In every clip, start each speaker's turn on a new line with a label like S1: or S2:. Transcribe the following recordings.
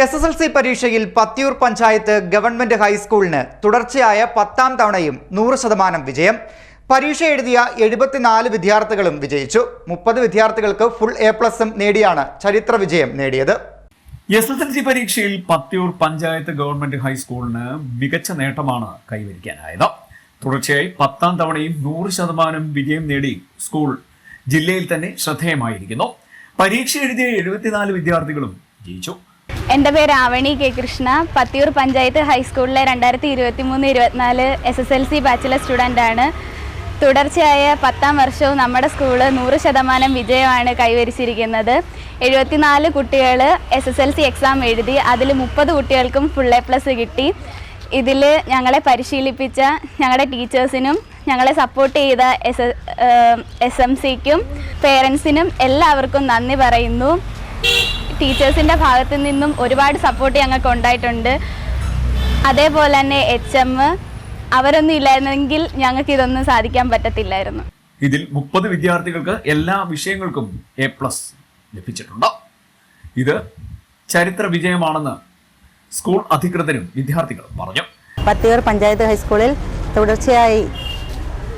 S1: SSLC പരീക്ഷയിൽ Pathiyoor panchayat government ഹൈസ്കൂളിന് തുടർച്ചയായ 10ാം തവണയും 100% വിജയം. പരീക്ഷ എഴുതിയ 74 വിദ്യാർത്ഥികളും വിജയിച്ചു. 30 വിദ്യാർത്ഥികൾക്ക് ഫുൾ A+ നേടിയാണ് ചരിത്ര വിജയം നേടിയത്.
S2: SSLC പരീക്ഷയിൽ പത്തിയൂർ പഞ്ചായത്ത് ഗവൺമെന്റ് ഹൈസ്കൂളിന് മികച്ച നേട്ടമാണ് കൈവരിക്കാനായത്. തുടർച്ചയായി 10ാം തവണയും 100% വിജയം നേടി സ്കൂൾ ജില്ലയിൽ തന്നെ ശ്രദ്ധേയമായിരിക്കുന്നു. പരീക്ഷ എഴുതിയ 74 വിദ്യാർത്ഥികളും ജയിച്ചു.
S3: എൻ്റെ പേര് ആവണി കെ കൃഷ്ണ. പത്തിയൂർ പഞ്ചായത്ത് ഹൈസ്കൂളിലെ 2023-24 SSLC ബാച്ചിലർ സ്റ്റുഡൻ്റാണ്. തുടർച്ചയായ 10ാം വർഷവും നമ്മുടെ സ്കൂള് 100% വിജയമാണ് കൈവരിച്ചിരിക്കുന്നത്. 74 കുട്ടികൾ SSLC എക്സാം എഴുതി. അതിൽ 30 കുട്ടികൾക്കും ഫുൾ A+ കിട്ടി. ഇതിൽ ഞങ്ങളെ പരിശീലിപ്പിച്ച ഞങ്ങളുടെ ടീച്ചേഴ്സിനും ഞങ്ങളെ സപ്പോർട്ട് ചെയ്ത SMCക്കും പേരൻസിനും എല്ലാവർക്കും നന്ദി പറയുന്നു. ടീച്ചേഴ്സിൻ്റെ ഭാഗത്തു നിന്നും ഒരുപാട് സപ്പോർട്ട് ഞങ്ങൾക്ക് ഉണ്ടായിട്ടുണ്ട്. അതേപോലെ തന്നെ HM അവരൊന്നും ഇല്ലായിരുന്നെങ്കിൽ ഞങ്ങൾക്ക് ഇതൊന്നും സാധിക്കാൻ പറ്റത്തില്ലായിരുന്നു.
S2: ഇതിൽ 30 വിദ്യാർത്ഥികൾക്ക് എല്ലാ വിഷയങ്ങൾക്കും A+ ലഭിച്ചിട്ടുണ്ട്. ഇത് ചരിത്ര വിജയമാണെന്ന് സ്കൂൾ അധികൃതരും വിദ്യാർത്ഥികളും പറഞ്ഞു.
S4: പത്തിയൂർ പഞ്ചായത്ത് ഹൈസ്കൂളിൽ തുടർച്ചയായി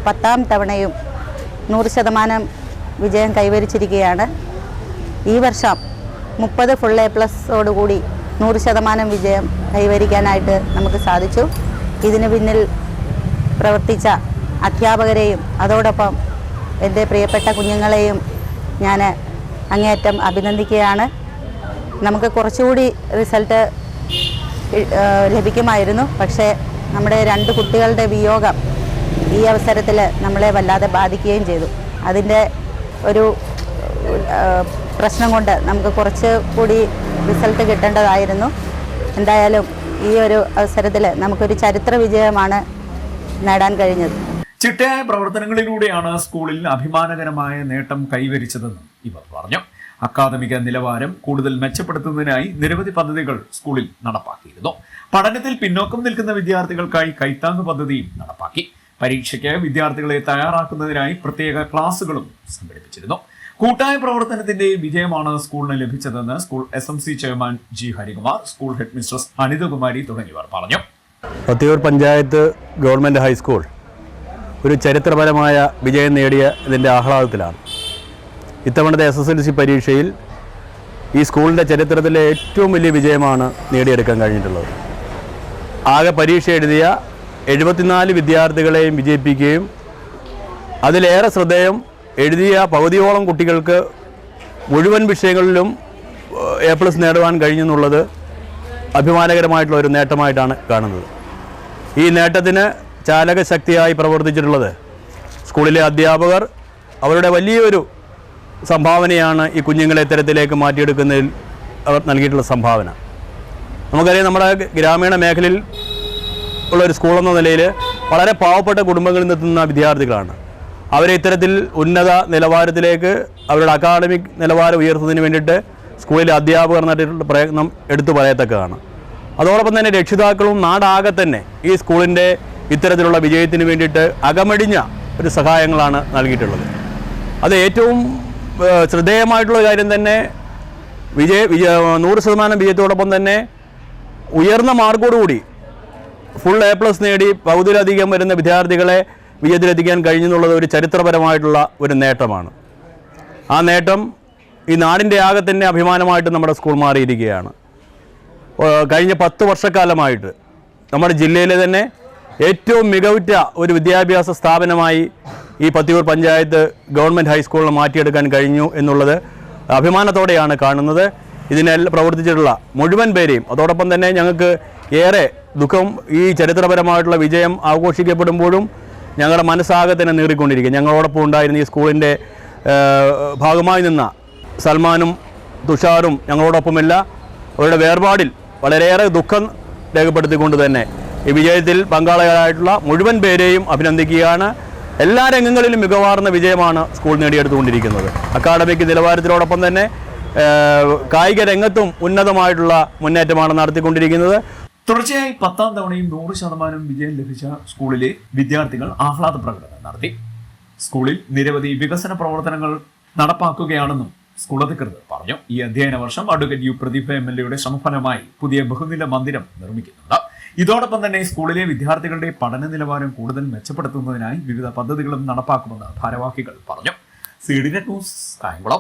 S4: 10ാം തവണയും 100% വിജയം കൈവരിച്ചിരിക്കുകയാണ്. ഈ വർഷം 30 ഫുൾ A+ഓടുകൂടി 100% വിജയം കൈവരിക്കാനായിട്ട് നമുക്ക് സാധിച്ചു. ഇതിന് പിന്നിൽ പ്രവർത്തിച്ച അധ്യാപകരെയും അതോടൊപ്പം എൻ്റെ പ്രിയപ്പെട്ട കുഞ്ഞുങ്ങളെയും ഞാൻ അങ്ങേയറ്റം അഭിനന്ദിക്കുകയാണ്. നമുക്ക് കുറച്ചുകൂടി റിസൾട്ട് ലഭിക്കുമായിരുന്നു. പക്ഷേ നമ്മുടെ 2 കുട്ടികളുടെ വിയോഗം ഈ അവസരത്തിൽ നമ്മളെ വല്ലാതെ ബാധിക്കുകയും ചെയ്തു. അതിൻ്റെ ഒരു പ്രശ്നം കൊണ്ട് നമുക്ക് കുറച്ച് കൂടി റിസൾട്ട് കിട്ടേണ്ടതായിരുന്നു. എന്തായാലും ഈ ഒരു അവസരത്തിൽ നമുക്കൊരു ചരിത്ര വിജയമാണ് നേടാൻ കഴിഞ്ഞത്.
S2: ചിട്ടയായ പ്രവർത്തനങ്ങളിലൂടെയാണ് സ്കൂളിൽ അഭിമാനകരമായ നേട്ടം കൈവരിച്ചതെന്നും ഇവർ പറഞ്ഞു. അക്കാദമിക നിലവാരം കൂടുതൽ മെച്ചപ്പെടുത്തുന്നതിനായി നിരവധി പദ്ധതികൾ സ്കൂളിൽ നടപ്പാക്കിയിരുന്നു. പഠനത്തിൽ പിന്നോക്കം നിൽക്കുന്ന വിദ്യാർത്ഥികൾക്കായി കൈത്താങ്ങ് പദ്ധതിയും നടപ്പാക്കി. പരീക്ഷയ്ക്ക് വിദ്യാർത്ഥികളെ തയ്യാറാക്കുന്നതിനായി പ്രത്യേക ക്ലാസുകളും സംഘടിപ്പിച്ചിരുന്നു. കൂട്ടായ പ്രവർത്തനത്തിന്റെ വിജയമാണ് സ്കൂളിന് ലഭിച്ചതെന്ന് school SMC chairman G. Harikumar, school head mistress Anithakumari തുടങ്ങിയവർ പറഞ്ഞു.
S5: പത്തിയൂർ പഞ്ചായത്ത് ഗവൺമെൻറ് ഹൈസ്കൂൾ ഒരു ചരിത്രപരമായ വിജയം നേടിയ ഇതിൻ്റെ ആഹ്ലാദത്തിലാണ്. ഇത്തവണത്തെ SSLC പരീക്ഷയിൽ ഈ സ്കൂളിൻ്റെ ചരിത്രത്തിലെ ഏറ്റവും വലിയ വിജയമാണ് നേടിയെടുക്കാൻ കഴിഞ്ഞിട്ടുള്ളത്. ആകെ പരീക്ഷ എഴുതിയ 74 വിദ്യാർത്ഥികളെയും വിജയിപ്പിക്കുകയും അതിലേറെ ശ്രദ്ധേയം എഴുതിയ പകുതിയോളം കുട്ടികൾക്ക് മുഴുവൻ വിഷയങ്ങളിലും A+ നേടുവാൻ കഴിഞ്ഞെന്നുള്ളത് അഭിമാനകരമായിട്ടുള്ള ഒരു നേട്ടമായിട്ടാണ് കാണുന്നത്. ഈ നേട്ടത്തിന് ചാലകശക്തിയായി പ്രവർത്തിച്ചിട്ടുള്ളത് സ്കൂളിലെ അധ്യാപകർ. അവരുടെ വലിയൊരു സംഭാവനയാണ് ഈ കുഞ്ഞുങ്ങളെ ഇത്തരത്തിലേക്ക് മാറ്റിയെടുക്കുന്നതിൽ അവർ നൽകിയിട്ടുള്ള സംഭാവന. നമുക്കറിയാം, നമ്മുടെ ഗ്രാമീണ മേഖലയിൽ ഉള്ളൊരു സ്കൂളെന്ന നിലയിൽ വളരെ പാവപ്പെട്ട കുടുംബങ്ങളിൽ നിന്നെത്തുന്ന വിദ്യാർത്ഥികളാണ്. അവരെ ഇത്തരത്തിൽ ഉന്നത നിലവാരത്തിലേക്ക് അവരുടെ അക്കാഡമിക് നിലവാരം ഉയർത്തുന്നതിന് വേണ്ടിയിട്ട് സ്കൂളിലെ അധ്യാപകർ നടത്തിയിട്ടുള്ള പ്രയത്നം എടുത്തു പറയത്തക്കതാണ്. അതോടൊപ്പം തന്നെ രക്ഷിതാക്കളും നാടാകെ തന്നെ ഈ സ്കൂളിൻ്റെ ഇത്തരത്തിലുള്ള വിജയത്തിന് വേണ്ടിയിട്ട് അകമടിഞ്ഞ ഒരു സഹായങ്ങളാണ് നൽകിയിട്ടുള്ളത്. അത് ഏറ്റവും ശ്രദ്ധേയമായിട്ടുള്ള കാര്യം തന്നെ 100% വിജയത്തോടൊപ്പം തന്നെ ഉയർന്ന മാർക്കോടുകൂടി ഫുൾ A+ നേടി പകുതിയിലധികം വരുന്ന വിദ്യാർത്ഥികളെ വിജയത്തിലെത്തിക്കാൻ കഴിഞ്ഞെന്നുള്ളത് ഒരു ചരിത്രപരമായിട്ടുള്ള ഒരു നേട്ടമാണ്. ആ നേട്ടം ഈ നാടിൻ്റെ ആകെ തന്നെ അഭിമാനമായിട്ട് നമ്മുടെ സ്കൂൾ മാറിയിരിക്കുകയാണ്. കഴിഞ്ഞ 10 വർഷക്കാലമായിട്ട് നമ്മുടെ ജില്ലയിലെ തന്നെ ഏറ്റവും മികവുറ്റ ഒരു വിദ്യാഭ്യാസ സ്ഥാപനമായി ഈ പത്തിയൂർ പഞ്ചായത്ത് ഗവൺമെൻറ് ഹൈസ്കൂളിനെ മാറ്റിയെടുക്കാൻ കഴിഞ്ഞു എന്നുള്ളത് അഭിമാനത്തോടെയാണ് കാണുന്നത്. ഇതിനെല്ലാം പ്രവർത്തിച്ചിട്ടുള്ള മുഴുവൻ പേരെയും, അതോടൊപ്പം തന്നെ ഞങ്ങൾക്ക് ഏറെ ദുഃഖം, ഈ ചരിത്രപരമായിട്ടുള്ള വിജയം ആഘോഷിക്കപ്പെടുമ്പോഴും ഞങ്ങളുടെ മനസ്സാകെ തന്നെ നീറിക്കൊണ്ടിരിക്കുക. ഞങ്ങളോടൊപ്പം ഉണ്ടായിരുന്ന ഈ സ്കൂളിൻ്റെ ഭാഗമായി നിന്ന സൽമാനും തുഷാറും ഞങ്ങളോടൊപ്പമില്ല. അവരുടെ വേർപാടിൽ വളരെയേറെ ദുഃഖം രേഖപ്പെടുത്തിക്കൊണ്ട് തന്നെ ഈ വിജയത്തിൽ പങ്കാളികളായിട്ടുള്ള മുഴുവൻ പേരെയും അഭിനന്ദിക്കുകയാണ്. എല്ലാ രംഗങ്ങളിലും മികവാർന്ന വിജയമാണ് സ്കൂൾ നേടിയെടുത്തുകൊണ്ടിരിക്കുന്നത്. അക്കാഡമിക് നിലവാരത്തിനോടൊപ്പം തന്നെ കായിക രംഗത്തും ഉന്നതമായിട്ടുള്ള മുന്നേറ്റമാണ് നടത്തിക്കൊണ്ടിരിക്കുന്നത്.
S2: തുടർച്ചയായി 10ാം തവണയും 100% വിജയം ലഭിച്ച സ്കൂളിലെ വിദ്യാർത്ഥികൾ ആഹ്ലാദ പ്രകടനം നടത്തി. സ്കൂളിൽ നിരവധി വികസന പ്രവർത്തനങ്ങൾ നടപ്പാക്കുകയാണെന്നും സ്കൂൾ അധികൃതർ പറഞ്ഞു. ഈ അധ്യയന വർഷം അഡ്വക്കേറ്റ് യു പ്രതിഭ MLA ശ്രമഫലമായി പുതിയ ബഹുനില മന്ദിരം നിർമ്മിക്കുന്നുണ്ട്. ഇതോടൊപ്പം തന്നെ സ്കൂളിലെ വിദ്യാർത്ഥികളുടെ പഠന നിലവാരം കൂടുതൽ മെച്ചപ്പെടുത്തുന്നതിനായി വിവിധ പദ്ധതികളും നടപ്പാക്കുമെന്ന് ഭാരവാഹികൾ പറഞ്ഞു. CDNet news Kayamkulam.